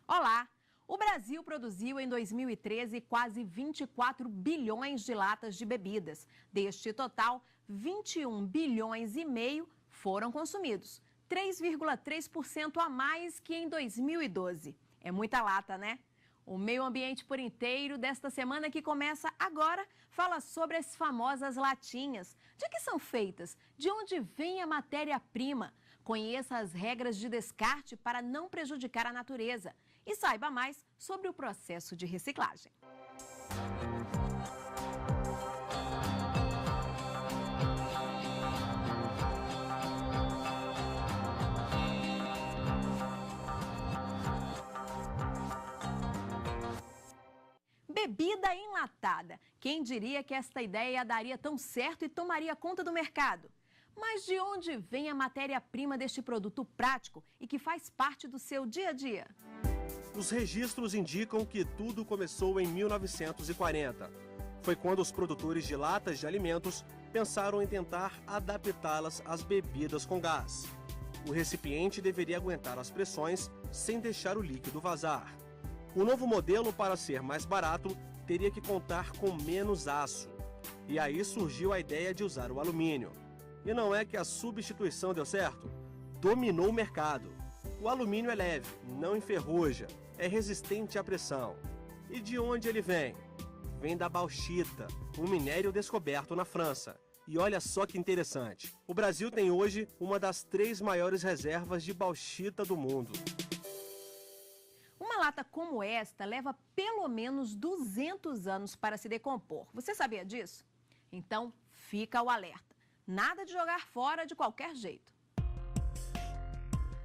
Olá! O Brasil produziu em 2013 quase 24 bilhões de latas de bebidas. Deste total, 21 bilhões e meio foram consumidos, 3,3% a mais que em 2012. É muita lata, né? O Meio Ambiente por Inteiro desta semana que começa agora fala sobre as famosas latinhas. De que são feitas? De onde vem a matéria-prima? Conheça as regras de descarte para não prejudicar a natureza. E saiba mais sobre o processo de reciclagem. Bebida enlatada. Quem diria que esta ideia daria tão certo e tomaria conta do mercado? Mas de onde vem a matéria-prima deste produto prático e que faz parte do seu dia a dia? Os registros indicam que tudo começou em 1940. Foi quando os produtores de latas de alimentos pensaram em tentar adaptá-las às bebidas com gás. O recipiente deveria aguentar as pressões sem deixar o líquido vazar. O novo modelo, para ser mais barato, teria que contar com menos aço. E aí surgiu a ideia de usar o alumínio. E não é que a substituição deu certo? Dominou o mercado. O alumínio é leve, não enferruja, é resistente à pressão. E de onde ele vem? Vem da bauxita, um minério descoberto na França. E olha só que interessante, o Brasil tem hoje uma das 3 maiores reservas de bauxita do mundo. Uma lata como esta leva pelo menos 200 anos para se decompor. Você sabia disso? Então, fica o alerta. Nada de jogar fora de qualquer jeito.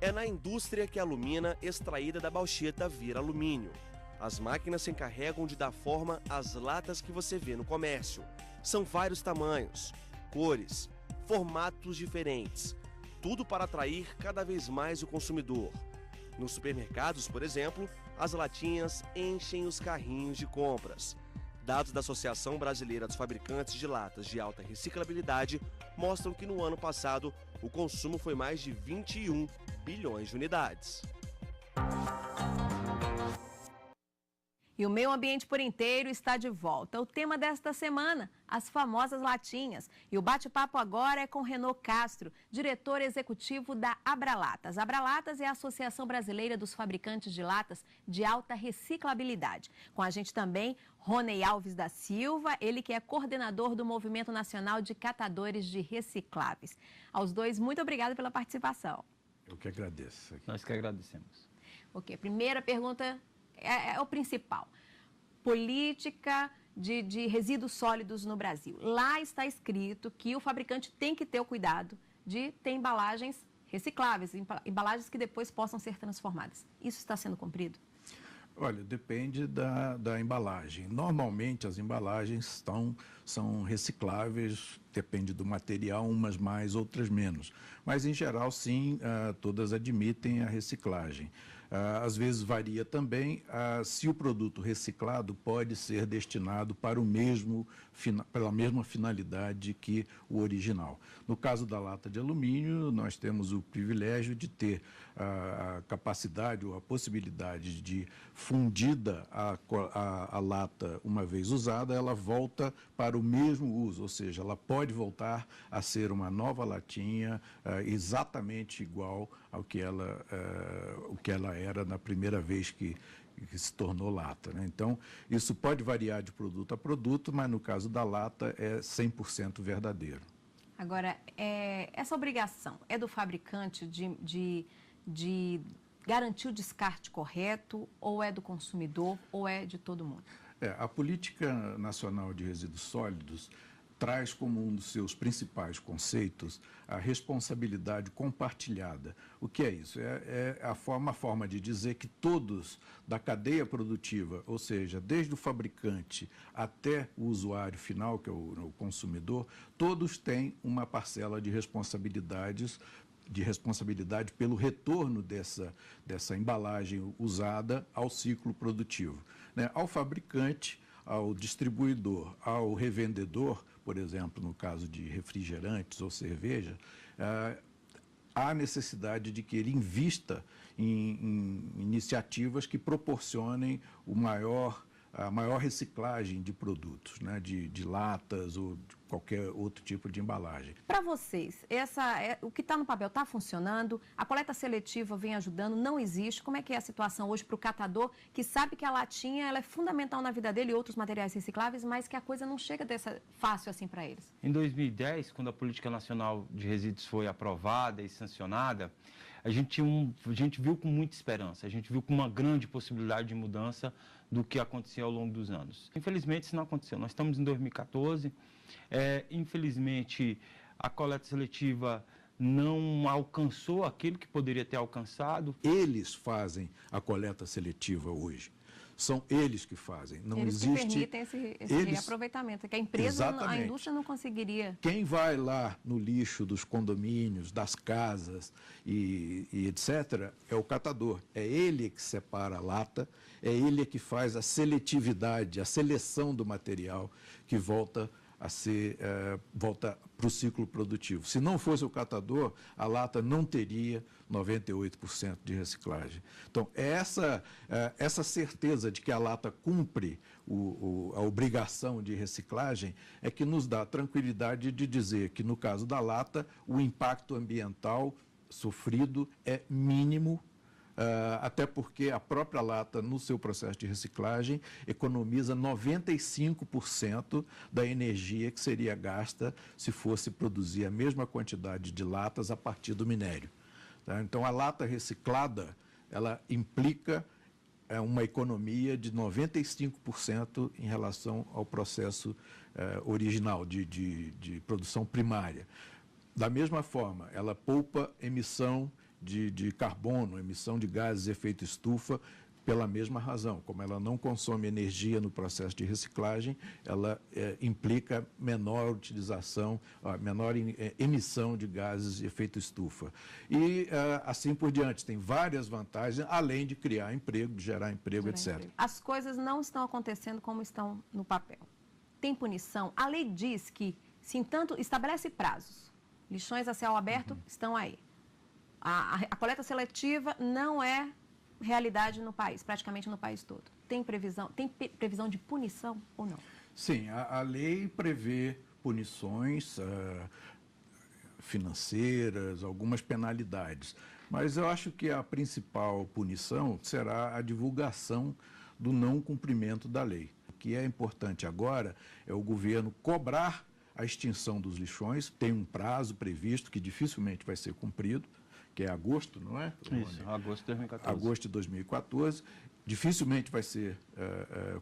É na indústria que a alumina extraída da bauxita vira alumínio. As máquinas se encarregam de dar forma às latas que você vê no comércio. São vários tamanhos, cores, formatos diferentes. Tudo para atrair cada vez mais o consumidor. Nos supermercados, por exemplo, as latinhas enchem os carrinhos de compras. Dados da Associação Brasileira dos Fabricantes de Latas de Alta Reciclabilidade mostram que no ano passado o consumo foi mais de 21 bilhões de unidades. E o Meio Ambiente por Inteiro está de volta. O tema desta semana, as famosas latinhas. E o bate-papo agora é com Renaud Castro, diretor executivo da Abralatas. Abralatas é a Associação Brasileira dos Fabricantes de Latas de Alta Reciclabilidade. Com a gente também, Rony Alves da Silva, ele que é coordenador do Movimento Nacional de Catadores de Recicláveis. Aos dois, muito obrigada pela participação. Eu que agradeço. Nós que agradecemos. Ok, primeira pergunta é o principal. Política de resíduos sólidos no Brasil. Lá está escrito que o fabricante tem que ter o cuidado de ter embalagens recicláveis, embalagens que depois possam ser transformadas. Isso está sendo cumprido? Olha, depende da embalagem. Normalmente as embalagens são recicláveis, depende do material, umas mais, outras menos. Mas, em geral, sim, todas admitem a reciclagem. Às vezes varia também se o produto reciclado pode ser destinado para pela mesma finalidade que o original. No caso da lata de alumínio, nós temos o privilégio de ter a capacidade ou a possibilidade de, fundida a lata uma vez usada, ela volta para o mesmo uso, ou seja, ela pode voltar a ser uma nova latinha exatamente igual ao que ela era na primeira vez que se tornou lata, né? Então, isso pode variar de produto a produto, mas no caso da lata é 100% verdadeiro. Agora, essa obrigação é do fabricante de garantir o descarte correto, ou é do consumidor, ou é de todo mundo? A Política Nacional de Resíduos Sólidos traz como um dos seus principais conceitos a responsabilidade compartilhada. O que é isso? É uma forma de dizer que todos da cadeia produtiva, ou seja, desde o fabricante até o usuário final, que é o consumidor, todos têm uma parcela de responsabilidade pelo retorno dessa embalagem usada ao ciclo produtivo, né? Ao fabricante, ao distribuidor, ao revendedor, por exemplo, no caso de refrigerantes ou cerveja, há necessidade de que ele invista em iniciativas que proporcionem a maior reciclagem de produtos, né, de latas ou de qualquer outro tipo de embalagem. Para vocês, o que está no papel está funcionando? A coleta seletiva vem ajudando? Não existe? Como é que é a situação hoje para o catador que sabe que a latinha ela é fundamental na vida dele e outros materiais recicláveis, mas que a coisa não chega fácil assim para eles? Em 2010, quando a Política Nacional de Resíduos foi aprovada e sancionada, a gente viu com muita esperança, a gente viu com uma grande possibilidade de mudança do que acontecia ao longo dos anos. Infelizmente, isso não aconteceu. Nós estamos em 2014, infelizmente, a coleta seletiva não alcançou aquilo que poderia ter alcançado. Eles fazem a coleta seletiva hoje. São eles que fazem. Não eles existe. Que permitem esse reaproveitamento, que a empresa, a indústria não conseguiria. Quem vai lá no lixo dos condomínios, das casas e etc., é o catador. É ele que separa a lata, é ele que faz a seletividade, a seleção do material que volta para o ciclo produtivo. Se não fosse o catador, a lata não teria 98% de reciclagem. Então, essa certeza de que a lata cumpre a obrigação de reciclagem é que nos dá a tranquilidade de dizer que, no caso da lata, o impacto ambiental sofrido é mínimo, até porque a própria lata, no seu processo de reciclagem, economiza 95% da energia que seria gasta se fosse produzir a mesma quantidade de latas a partir do minério. Tá? Então, a lata reciclada, ela implica uma economia de 95% em relação ao processo original de produção primária. Da mesma forma, ela poupa emissão de carbono, emissão de gases de efeito estufa, pela mesma razão. Como ela não consome energia no processo de reciclagem, ela implica menor utilização, menor emissão de gases de efeito estufa. E assim por diante, tem várias vantagens, além de criar emprego, de gerar emprego, etc. As coisas não estão acontecendo como estão no papel. Tem punição? A lei diz que, se entanto, estabelece prazos. Lixões a céu aberto estão aí. A coleta seletiva não é realidade no país, praticamente no país todo. Tem previsão de punição ou não? Sim, a lei prevê punições financeiras, algumas penalidades. Mas eu acho que a principal punição será a divulgação do não cumprimento da lei. O que é importante agora é o governo cobrar a extinção dos lixões. Tem um prazo previsto que dificilmente vai ser cumprido, que é agosto, não é? Isso, agosto de 2014. Agosto de 2014. Dificilmente vai ser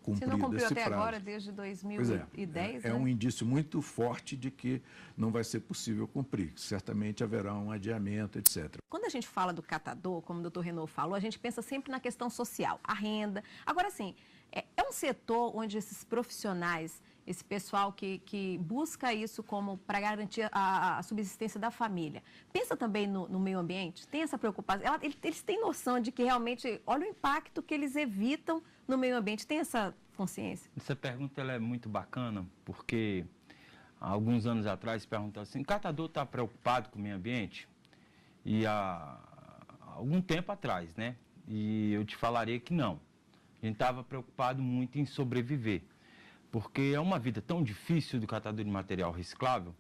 cumprido esse prazo. Se não cumpriu até agora, desde 2010, é um indício muito forte de que não vai ser possível cumprir. Certamente haverá um adiamento, etc. Quando a gente fala do catador, como o doutor Renaud falou, a gente pensa sempre na questão social, a renda. Agora, sim, é um setor onde esses profissionais, esse pessoal que busca isso como para garantir a subsistência da família, pensa também no meio ambiente? Tem essa preocupação? Eles têm noção de que realmente, olha o impacto que eles evitam no meio ambiente? Tem essa consciência? Essa pergunta ela é muito bacana, porque há alguns anos atrás perguntaram assim, o catador está preocupado com o meio ambiente? E há algum tempo atrás, né? E eu te falaria que não. A gente estava preocupado muito em sobreviver, porque é uma vida tão difícil do catador de material reciclável,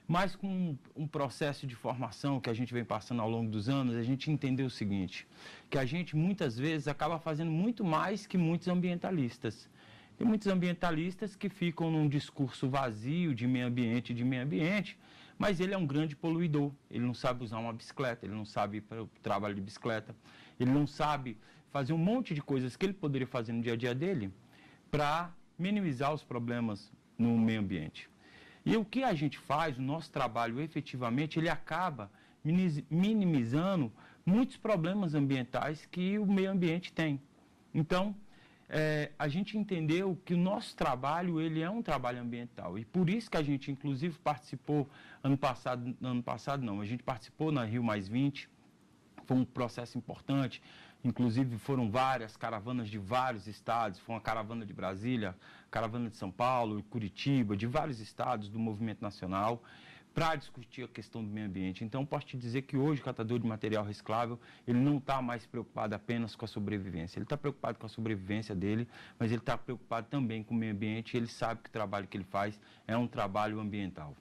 mas com um processo de formação que a gente vem passando ao longo dos anos, a gente entendeu o seguinte, que a gente muitas vezes acaba fazendo muito mais que muitos ambientalistas. Tem muitos ambientalistas que ficam num discurso vazio de meio ambiente, mas ele é um grande poluidor, ele não sabe usar uma bicicleta, ele não sabe ir para o trabalho de bicicleta, ele não sabe fazer um monte de coisas que ele poderia fazer no dia a dia dele para minimizar os problemas no meio ambiente. E o que a gente faz, o nosso trabalho efetivamente, ele acaba minimizando muitos problemas ambientais que o meio ambiente tem. Então, a gente entendeu que o nosso trabalho, ele é um trabalho ambiental. E por isso que a gente, inclusive, participou, a gente participou na Rio+20, foi um processo importante. Inclusive, foram várias caravanas de vários estados, foi uma caravana de Brasília, caravana de São Paulo, Curitiba, de vários estados do movimento nacional, para discutir a questão do meio ambiente. Então, posso te dizer que hoje o catador de material reciclável, ele não está mais preocupado apenas com a sobrevivência. Ele está preocupado com a sobrevivência dele, mas ele está preocupado também com o meio ambiente. Ele sabe que o trabalho que ele faz é um trabalho ambiental.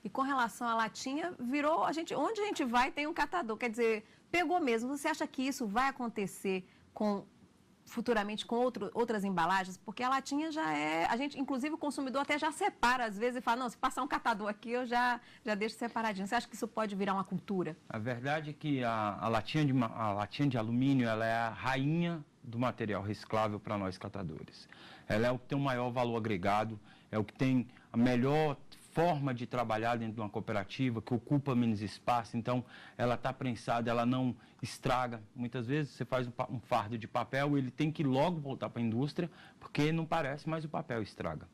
E com relação à latinha, virou, onde a gente vai tem um catador, quer dizer, pegou mesmo. Você acha que isso vai acontecer futuramente com outras embalagens? Porque a latinha já inclusive o consumidor até já separa às vezes e fala, não, se passar um catador aqui eu já deixo separadinho. Você acha que isso pode virar uma cultura? A verdade é que a latinha de alumínio, ela é a rainha do material reciclável para nós catadores. Ela é o que tem o maior valor agregado, é o que tem a melhor forma de trabalhar dentro de uma cooperativa, que ocupa menos espaço, então ela está prensada, ela não estraga. Muitas vezes você faz um fardo de papel, ele tem que logo voltar para a indústria, porque não parece, mas o papel estraga.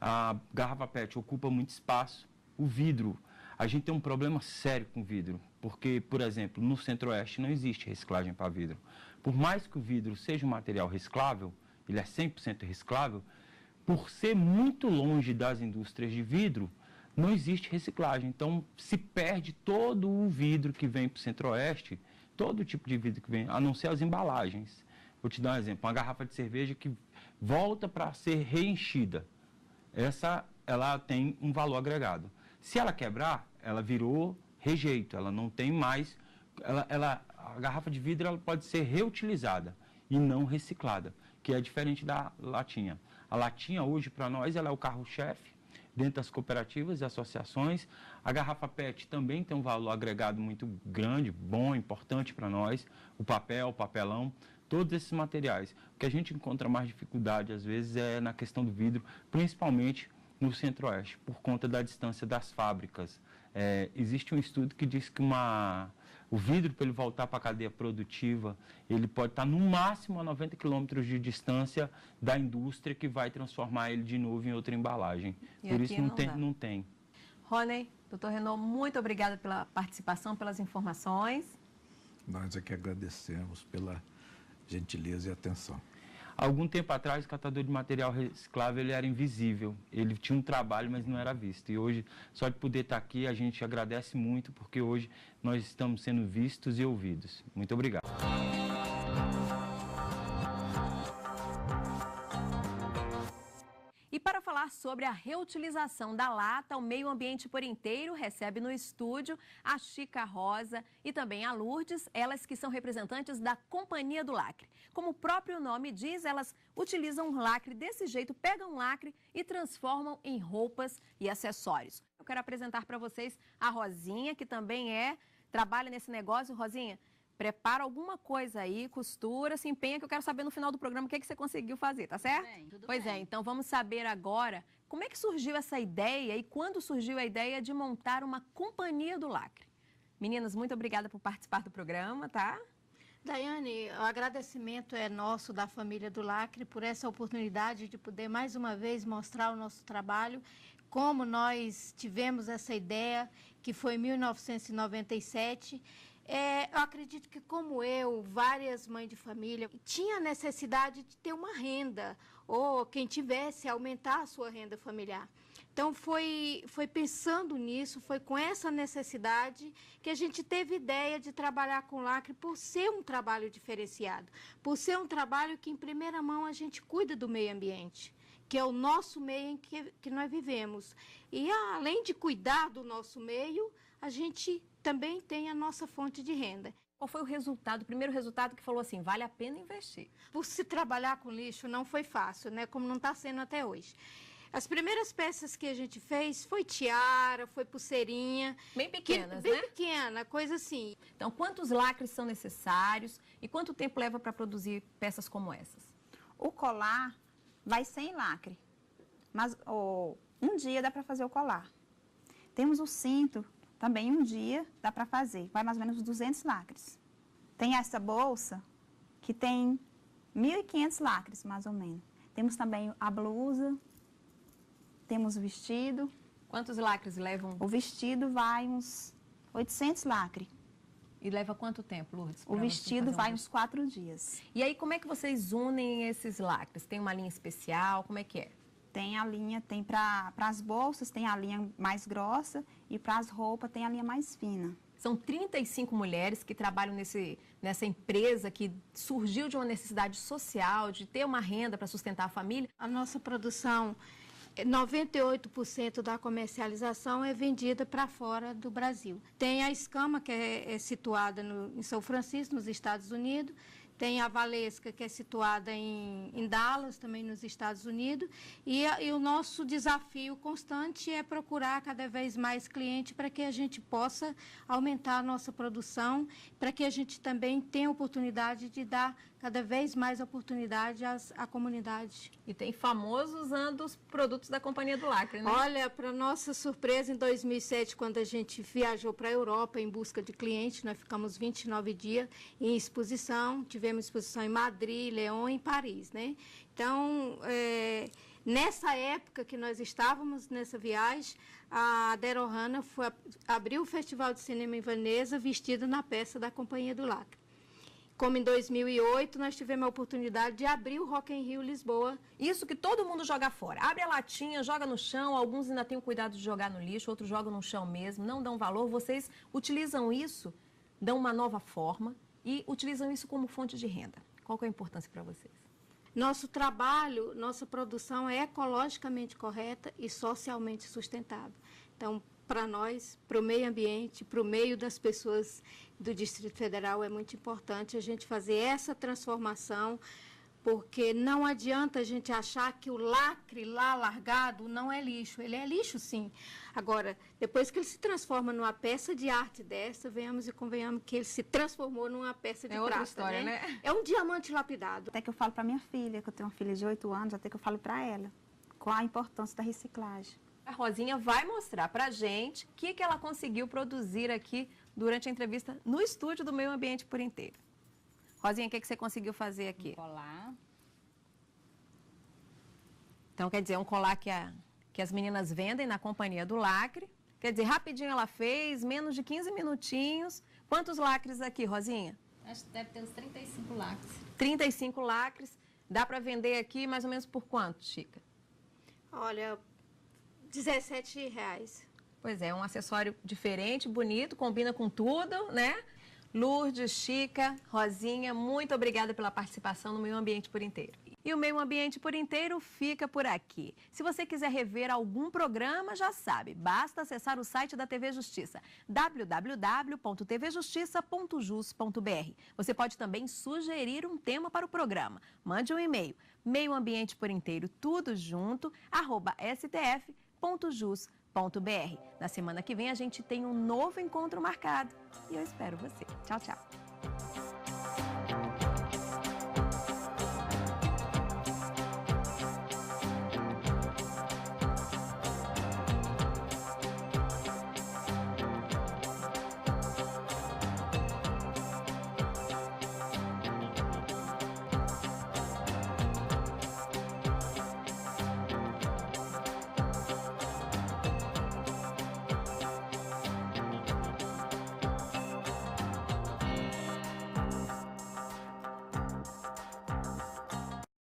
A garrafa PET ocupa muito espaço. O vidro, a gente tem um problema sério com vidro, porque, por exemplo, no Centro-Oeste não existe reciclagem para vidro. Por mais que o vidro seja um material reciclável, ele é 100% reciclável, por ser muito longe das indústrias de vidro, não existe reciclagem. Então, se perde todo o vidro que vem para o Centro-Oeste, todo tipo de vidro que vem, a não ser as embalagens. Vou te dar um exemplo, uma garrafa de cerveja que volta para ser reenchida. Ela tem um valor agregado. Se ela quebrar, ela virou rejeito, ela não tem mais... a garrafa de vidro ela pode ser reutilizada e não reciclada, que é diferente da latinha. A latinha hoje, para nós, ela é o carro-chefe dentro das cooperativas e associações. A garrafa PET também tem um valor agregado muito grande, bom, importante para nós. O papel, o papelão, todos esses materiais. O que a gente encontra mais dificuldade, às vezes, é na questão do vidro, principalmente no Centro-Oeste, por conta da distância das fábricas. Existe um estudo que diz que o vidro, para ele voltar para a cadeia produtiva, ele pode estar no máximo a 90 quilômetros de distância da indústria que vai transformar ele de novo em outra embalagem. Por isso não tem. Rony, doutor Renaud, muito obrigada pela participação, pelas informações. Nós é que agradecemos pela gentileza e atenção. Algum tempo atrás, o catador de material reciclável ele era invisível. Ele tinha um trabalho, mas não era visto. E hoje, só de poder estar aqui, a gente agradece muito, porque hoje nós estamos sendo vistos e ouvidos. Muito obrigado. E para falar sobre a reutilização da lata, o Meio Ambiente por Inteiro recebe no estúdio a Chica Rosa e também a Lourdes, elas que são representantes da Companhia do Lacre. Como o próprio nome diz, elas utilizam um lacre desse jeito, pegam um lacre e transformam em roupas e acessórios. Eu quero apresentar para vocês a Rosinha, que também trabalha nesse negócio. Rosinha, prepara alguma coisa aí, costura, se empenha, que eu quero saber no final do programa o que você conseguiu fazer, tá certo? Pois bem, então vamos saber agora como é que surgiu essa ideia e quando surgiu a ideia de montar uma Companhia do Lacre. Meninas, muito obrigada por participar do programa, tá? Daiane, o agradecimento é nosso, da família do Lacre, por essa oportunidade de poder mais uma vez mostrar o nosso trabalho, como nós tivemos essa ideia, que foi em 1997. Eu acredito que, como várias mães de família, tinha necessidade de ter uma renda, ou quem tivesse, aumentar a sua renda familiar. Então, foi pensando nisso, foi com essa necessidade que a gente teve ideia de trabalhar com lacre por ser um trabalho diferenciado, por ser um trabalho que, em primeira mão, a gente cuida do meio ambiente, que é o nosso meio em que nós vivemos. E, além de cuidar do nosso meio, a gente também tem a nossa fonte de renda. Qual foi o primeiro resultado que falou assim, vale a pena investir? Por se trabalhar com lixo não foi fácil, né? Como não está sendo até hoje. As primeiras peças que a gente fez foi tiara, foi pulseirinha. Bem pequenas, bem pequena, coisa assim. Então, quantos lacres são necessários e quanto tempo leva para produzir peças como essas? O colar vai sem lacre, mas um dia dá para fazer o colar. Temos o cinto, também um dia dá para fazer, vai mais ou menos 200 lacres. Tem essa bolsa que tem 1.500 lacres, mais ou menos. Temos também a blusa. Temos o vestido. Quantos lacres levam? O vestido vai uns 800 lacres. E leva quanto tempo, Lourdes? O vestido vai uns 4 dias. E aí, como é que vocês unem esses lacres? Tem uma linha especial? Como é que é? Tem a linha, tem para as bolsas, tem a linha mais grossa e para as roupas tem a linha mais fina. São 35 mulheres que trabalham nessa empresa que surgiu de uma necessidade social, de ter uma renda para sustentar a família. A nossa produção, 98% da comercialização é vendida para fora do Brasil. Tem a escama, que é situada em São Francisco, nos Estados Unidos. Tem a Valesca, que é situada em Dallas, também nos Estados Unidos. E o nosso desafio constante é procurar cada vez mais clientes para que a gente possa aumentar a nossa produção, para que a gente também tenha oportunidade de dar cada vez mais oportunidade à comunidade. E tem famoso usando os produtos da Companhia do Lacre, né? Olha, para nossa surpresa, em 2007, quando a gente viajou para a Europa em busca de clientes, nós ficamos 29 dias em exposição, tivemos exposição em Madrid, León e em Paris, né? Então, nessa época que nós estávamos nessa viagem, a Daryl Hannah abriu o Festival de Cinema em Veneza vestida na peça da Companhia do Lacre. Como em 2008, nós tivemos a oportunidade de abrir o Rock in Rio Lisboa. Isso que todo mundo joga fora. Abre a latinha, joga no chão, alguns ainda têm o cuidado de jogar no lixo, outros jogam no chão mesmo, não dão valor. Vocês utilizam isso, dão uma nova forma e utilizam isso como fonte de renda. Qual que é a importância para vocês? Nosso trabalho, nossa produção é ecologicamente correta e socialmente sustentável. Então, para nós, para o meio ambiente, para o meio das pessoas do Distrito Federal, é muito importante a gente fazer essa transformação, porque não adianta a gente achar que o lacre lá largado não é lixo. Ele é lixo, sim. Agora, depois que ele se transforma numa peça de arte dessa, venhamos e convenhamos que ele se transformou numa peça de prata. É outra história, né? É um diamante lapidado. Até que eu falo para minha filha, que eu tenho uma filha de 8 anos, até que eu falo para ela qual a importância da reciclagem. A Rosinha vai mostrar pra gente o que ela conseguiu produzir aqui durante a entrevista no estúdio do Meio Ambiente por Inteiro. Rosinha, o que você conseguiu fazer aqui? Colar. Então, quer dizer, é um colar que as meninas vendem na Companhia do Lacre. Quer dizer, rapidinho ela fez, menos de 15 minutinhos. Quantos lacres aqui, Rosinha? Acho que deve ter uns 35 lacres. 35 lacres. Dá para vender aqui mais ou menos por quanto, Chica? Olha, R$17. Pois é, um acessório diferente, bonito, combina com tudo, né? Lourdes, Chica, Rosinha, muito obrigada pela participação no Meio Ambiente por Inteiro. E o Meio Ambiente por Inteiro fica por aqui. Se você quiser rever algum programa, já sabe, basta acessar o site da TV Justiça, www.tvjustiça.jus.br. Você pode também sugerir um tema para o programa. Mande um e-mail, meioambienteporinteiro, tudo junto, @stf.jus.br. Na semana que vem a gente tem um novo encontro marcado e eu espero você. Tchau, tchau.